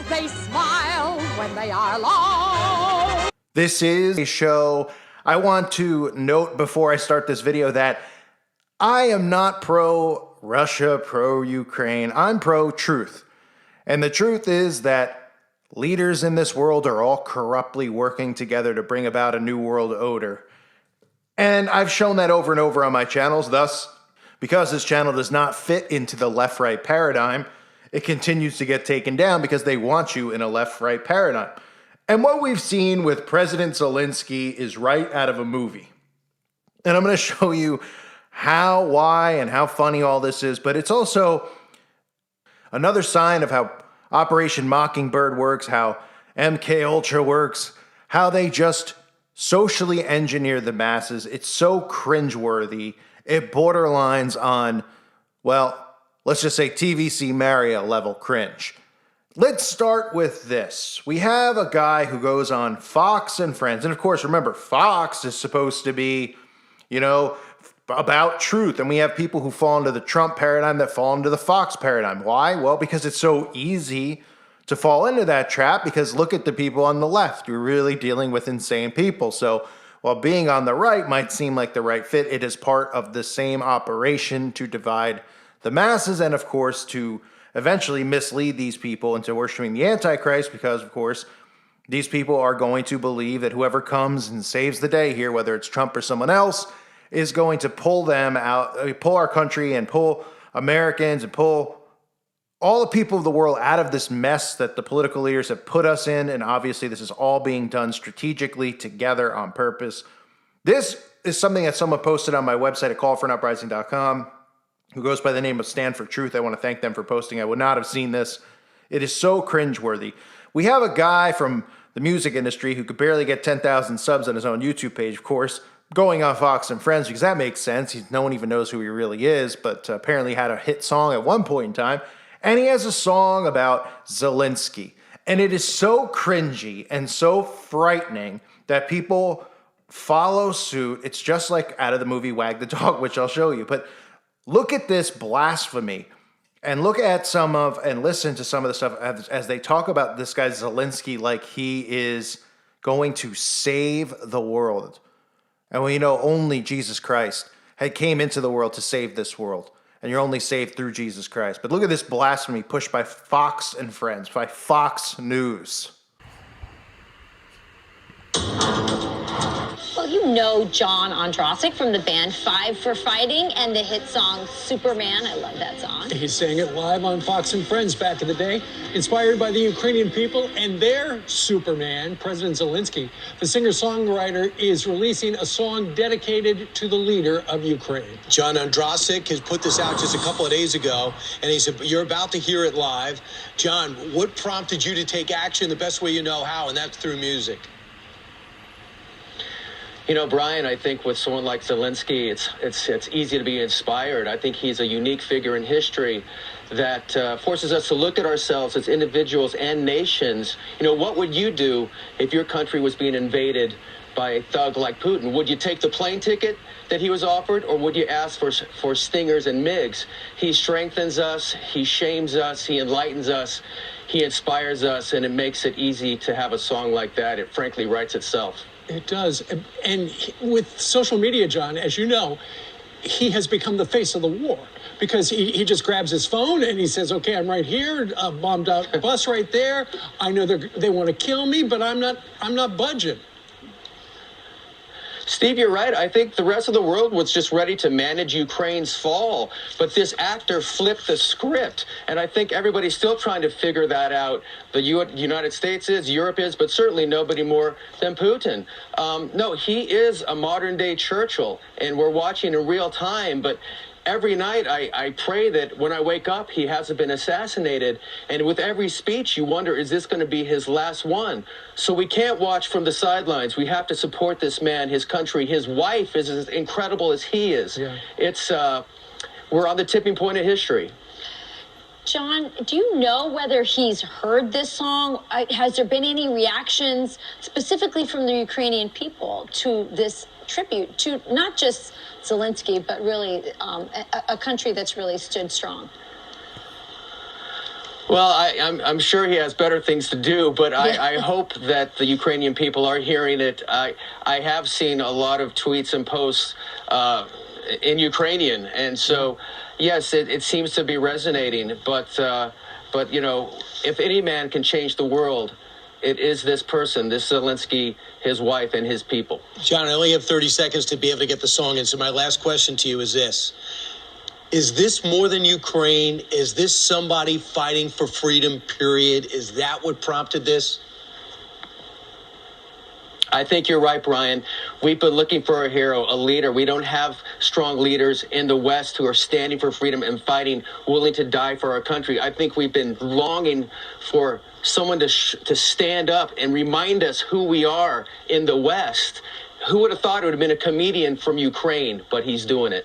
They smile when they are alone. This is a show. I want to note before I start this video that I am not pro-Russia, pro-Ukraine. I'm pro-truth. And the truth is that leaders in this world are all corruptly working together to bring about a new world order. And I've shown that over and over on my channels. Thus, because this channel does not fit into the left-right paradigm, it continues to get taken down because they want you in a left-right paradigm. And what we've seen with President Zelensky is right out of a movie. And I'm going to show you how, why, and how funny all this is. But it's also another sign of how Operation Mockingbird works, how MK Ultra works, how they just socially engineer the masses. It's so cringeworthy. It borderlines on, well, let's just say TVC Mario level cringe. Let's start with this. We have a guy who goes on Fox and Friends. And of course, remember, Fox is supposed to be, about truth. And we have people who fall into the Trump paradigm that fall into the Fox paradigm. Why? Well, because it's so easy to fall into that trap, because look at the people on the left. You're really dealing with insane people. So while being on the right might seem like the right fit, it is part of the same operation to divide the masses and, of course, to eventually mislead these people into worshiping the Antichrist, because, of course, these people are going to believe that whoever comes and saves the day here, whether it's Trump or someone else, is going to pull them out, pull our country and pull Americans and pull all the people of the world out of this mess that the political leaders have put us in. And obviously this is all being done strategically together on purpose. This is something that someone posted on my website at callforanuprising.com, who goes by the name of Stand for Truth. I want to thank them for posting. I would not have seen this. It is so cringeworthy. We have a guy from the music industry who could barely get 10,000 subs on his own YouTube page, of course, going on Fox and Friends, because that makes sense. No one even knows who he really is, but apparently had a hit song at one point in time. And he has a song about Zelensky. And it is so cringy and so frightening that people follow suit. It's just like out of the movie Wag the Dog, which I'll show you. But look at this blasphemy and look at and listen to some of the stuff as they talk about this guy Zelensky like he is going to save the world. And we know only Jesus Christ had came into the world to save this world. And you're only saved through Jesus Christ. But look at this blasphemy pushed by Fox and Friends, by Fox News. Well, you know John Ondrasik from the band Five for Fighting and the hit song Superman. I love that song. He sang it live on Fox and Friends back in the day, inspired by the Ukrainian people and their Superman, President Zelensky. The singer-songwriter is releasing a song dedicated to the leader of Ukraine. John Ondrasik has put this out just a couple of days ago, and he said, you're about to hear it live. John, what prompted you to take action the best way you know how, and that's through music? You know, Brian, I think with someone like Zelensky, it's easy to be inspired. I think he's a unique figure in history that forces us to look at ourselves as individuals and nations. You know, what would you do if your country was being invaded by a thug like Putin? Would you take the plane ticket that he was offered, or would you ask for Stingers and MiGs? He strengthens us, he shames us, he enlightens us, he inspires us, and it makes it easy to have a song like that. It frankly writes itself. It does. And with social media, John, as you know, he has become the face of the war, because he just grabs his phone and he says, okay, I'm right here, bombed out bus right there. I know they want to kill me, but I'm not budging. Steve, you're right. I think the rest of the world was just ready to manage Ukraine's fall. But this actor flipped the script. And I think everybody's still trying to figure that out. The United States is, Europe is, but certainly nobody more than Putin. No, he is a modern day Churchill, and we're watching in real time. But every night I pray that when I wake up, he hasn't been assassinated. And with every speech, you wonder, is this going to be his last one? So we can't watch from the sidelines. We have to support this man, his country. His wife is as incredible as he is. Yeah. We're on the tipping point of history. John, do you know whether he's heard this song? Has there been any reactions specifically from the Ukrainian people to this tribute to not just Zelensky, but really a country that's really stood strong? Well, I'm sure he has better things to do, but I hope that the Ukrainian people are hearing it. I have seen a lot of tweets and posts in Ukrainian, and so yes, it seems to be resonating. But you know, if any man can change the world, it is this person, this Zelensky, his wife, and his people. John, I only have 30 seconds to be able to get the song in, so my last question to you is this. Is this more than Ukraine? Is this somebody fighting for freedom, period? Is that what prompted this? I think you're right, Brian. We've been looking for a hero, a leader. We don't have strong leaders in the West who are standing for freedom and fighting, willing to die for our country. I think we've been longing for someone to stand up and remind us who we are in the West. Who would have thought it would have been a comedian from Ukraine, but he's doing it.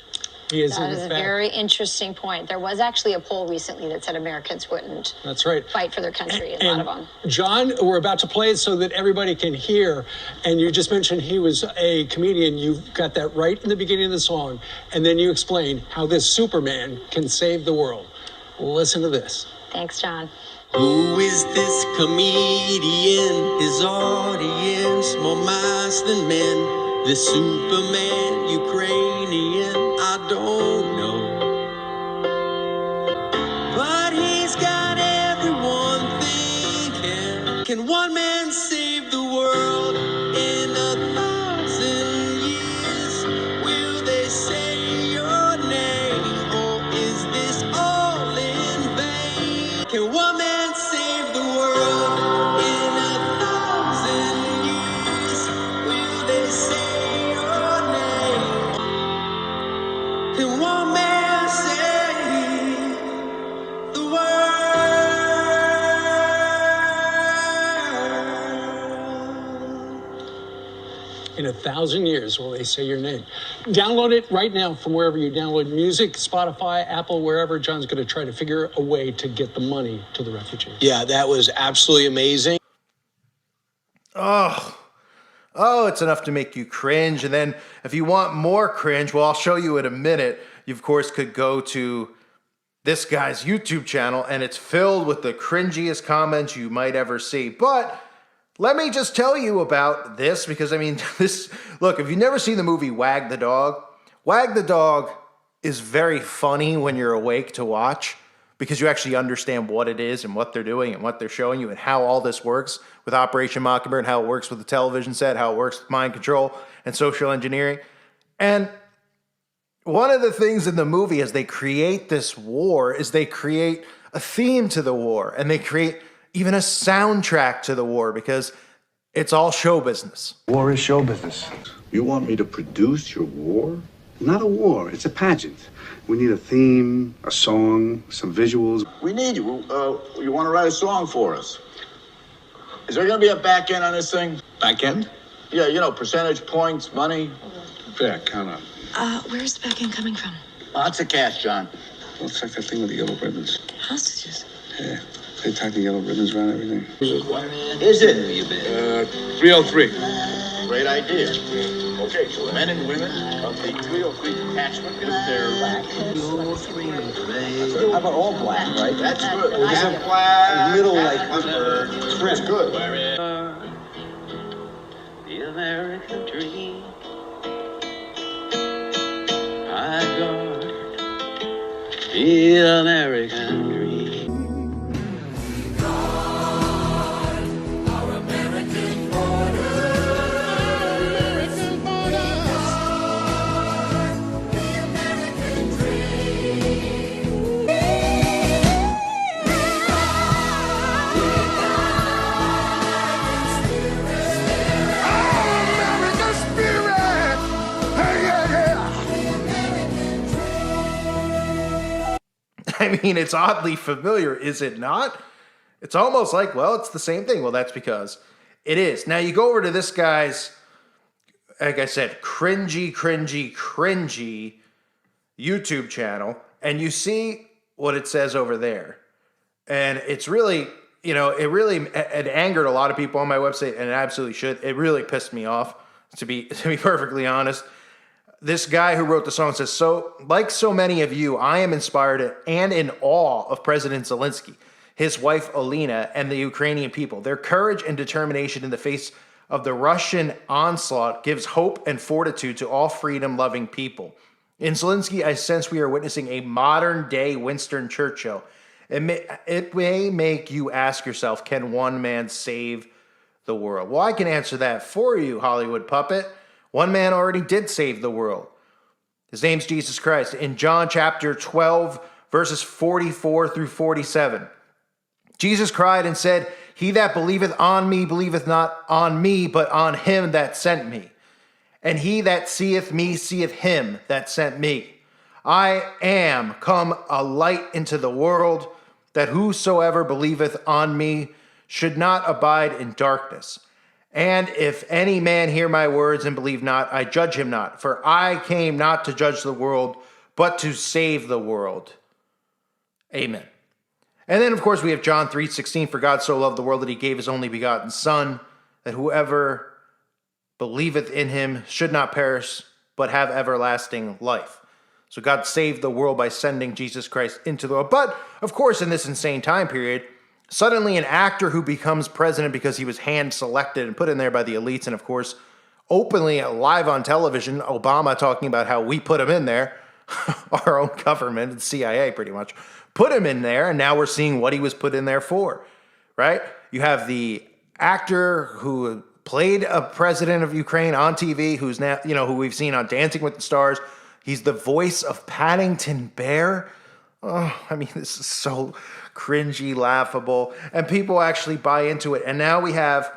He is That is a very interesting point. There was actually a poll recently that said Americans wouldn't That's right. fight for their country. A lot of them. John, we're about to play it so that everybody can hear. And you just mentioned he was a comedian. You got that right in the beginning of the song. And then you explain how this Superman can save the world. Listen to this. Thanks, John. Who is this comedian? His audience, more mice than men. This Superman, Ukrainian, I don't know. But he's got everyone thinking. Can one man save the world in 1,000 years? Will they say your name, or is this all in vain? Can one man save the world in 1,000 years? Will they say your name? Can one man save the world? In 1,000 years, will they say your name? Download it right now from wherever you download music, Spotify, Apple, wherever. John's going to try to figure a way to get the money to the refugees. Yeah, that was absolutely amazing. Oh, it's enough to make you cringe. And then if you want more cringe, well, I'll show you in a minute. You, of course, could go to this guy's YouTube channel, and it's filled with the cringiest comments you might ever see. But let me just tell you about this, because, I mean, look, if you've never seen the movie Wag the Dog is very funny when you're awake to watch, because you actually understand what it is and what they're doing and what they're showing you and how all this works with Operation Mockingbird, and how it works with the television set, how it works with mind control and social engineering. And one of the things in the movie as they create this war is they create a theme to the war, and they create even a soundtrack to the war, because it's all show business. War is show business. You want me to produce your war? Not a war, it's a pageant. We need a theme, a song, some visuals. We need you. You want to write a song for us? Is there going to be a back end on this thing? Back end? Yeah, you know, percentage points, money. Yeah, kind of. Where's the back end coming from? Lots of cash, John. Looks like that thing with the yellow ribbons. Hostages. Yeah, they tie the yellow ribbons around everything. Is it? 303. Great idea. Okay, so men and women of the 303 detachment with their... How about all black, right? That's good. Half black, middle like trim. That's good. The American dream. I guard the American dream. I mean, it's oddly familiar, is it not? It's almost like, well, it's the same thing. Well, that's because it is. Now, you go over to this guy's, like I said, cringy YouTube channel, and you see what it says over there. And it's really, you know, it angered a lot of people on my website, and it absolutely should. It really pissed me off, to be perfectly honest. This guy who wrote the song says, so, like so many of you, I am inspired and in awe of President Zelensky. his wife Olena, and the Ukrainian people. Their courage and determination in the face of the Russian onslaught gives hope and fortitude to all freedom-loving people. In Zelensky, I sense we are witnessing a modern-day Winston Churchill. It may make you ask yourself, can one man save the world? Well, I can answer that for you, Hollywood puppet. One man already did save the world. His name's Jesus Christ. In John chapter 12, verses 44 through 47, Jesus cried and said, "He that believeth on me believeth not on me, but on him that sent me. And he that seeth me seeth him that sent me. I am come a light into the world, that whosoever believeth on me should not abide in darkness. And if any man hear my words and believe not, I judge him not. For I came not to judge the world, but to save the world." Amen. And then, of course, we have John 3:16, "For God so loved the world that he gave his only begotten Son, that whoever believeth in him should not perish, but have everlasting life." So God saved the world by sending Jesus Christ into the world. But, of course, in this insane time period, suddenly an actor who becomes president because he was hand-selected and put in there by the elites, and, of course, openly live on television, Obama talking about how we put him in there, our own government, the CIA pretty much, put him in there, and now we're seeing what he was put in there for, right? You have the actor who played a president of Ukraine on TV, who's now, who we've seen on Dancing with the Stars. He's the voice of Paddington Bear. Oh, I mean, this is so cringy, laughable, and people actually buy into it. And now we have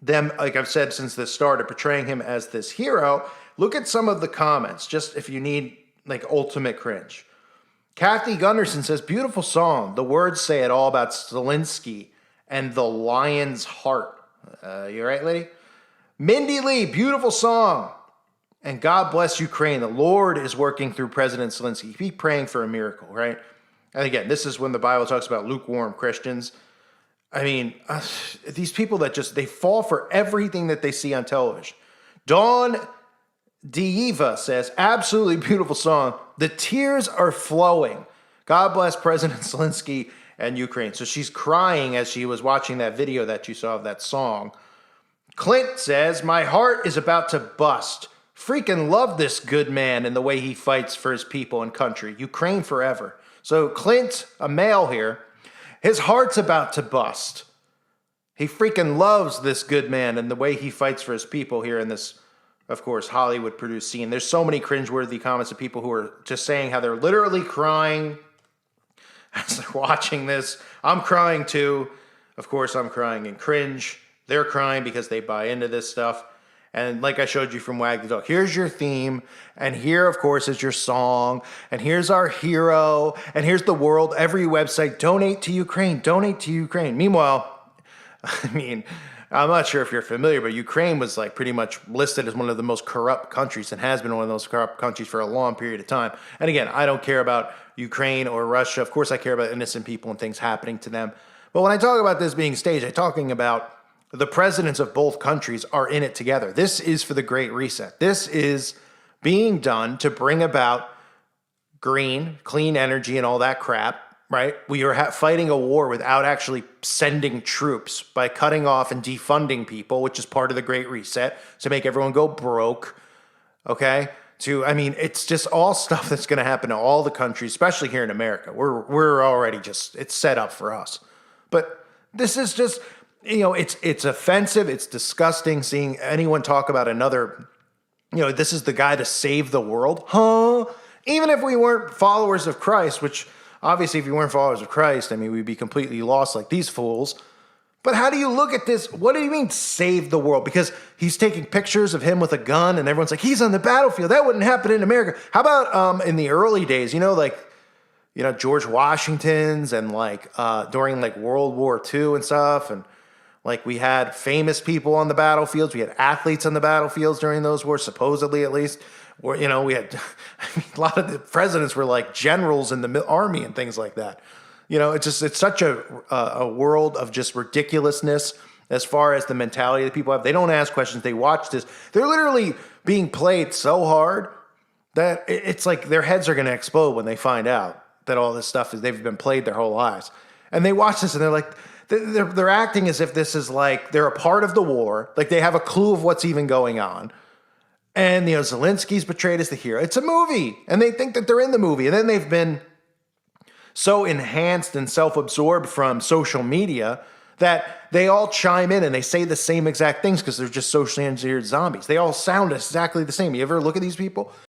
them, like I've said since the start, of portraying him as this hero. Look at some of the comments, just if you need like ultimate cringe. Kathy Gunderson says, "Beautiful song. The words say it all about Zelensky and the lion's heart." You right, lady? Mindy Lee, "Beautiful song. And God bless Ukraine. The Lord is working through President Zelensky." Be praying for a miracle, right? And again, this is when the Bible talks about lukewarm Christians. I mean, these people that they fall for everything that they see on television. Dawn Diva says, "Absolutely beautiful song. The tears are flowing. God bless President Zelensky and Ukraine." So she's crying as she was watching that video that you saw of that song. Clint says, "My heart is about to bust. Freaking love this good man and the way he fights for his people and country. Ukraine forever." So Clint, a male here, his heart's about to bust. He freaking loves this good man and the way he fights for his people here in this, of course, Hollywood-produced scene. There's so many cringeworthy comments of people who are just saying how they're literally crying as they're watching this. I'm crying too. Of course, I'm crying in cringe. They're crying because they buy into this stuff. And like I showed you from Wag the Dog, here's your theme, and here, of course, is your song, and here's our hero, and here's the world, every website, donate to Ukraine, donate to Ukraine. Meanwhile, I mean, I'm not sure if you're familiar, but Ukraine was like pretty much listed as one of the most corrupt countries and has been one of those corrupt countries for a long period of time. And again, I don't care about Ukraine or Russia. Of course, I care about innocent people and things happening to them. But when I talk about this being staged, I'm talking about the presidents of both countries are in it together. This is for the Great Reset. This is being done to bring about green, clean energy and all that crap, right? We are fighting a war without actually sending troops by cutting off and defunding people, which is part of the Great Reset, to make everyone go broke, okay? It's just all stuff that's going to happen to all the countries, especially here in America. We're already it's set up for us. But this is just... it's offensive. It's disgusting seeing anyone talk about another, this is the guy to save the world. Huh? Even if we weren't followers of Christ, which obviously if you weren't followers of Christ, we'd be completely lost like these fools. But how do you look at this? What do you mean save the world? Because he's taking pictures of him with a gun and everyone's like, he's on the battlefield. That wouldn't happen in America. How about in the early days, George Washington's and during World War II and stuff, and we had famous people on the battlefields. We had athletes on the battlefields during those wars, supposedly at least. Or, we had a lot of the presidents were generals in the army and things like that. It's such a world of just ridiculousness as far as the mentality that people have. They don't ask questions. They watch this. They're literally being played so hard that it's like their heads are going to explode when they find out that all this stuff they've been played their whole lives. And they watch this and they're like, they're acting as if this is like, they're a part of the war. Like they have a clue of what's even going on. And, Zelensky's portrayed as the hero. It's a movie. And they think that they're in the movie. And then they've been so enhanced and self-absorbed from social media that they all chime in and they say the same exact things because they're just socially engineered zombies. They all sound exactly the same. You ever look at these people?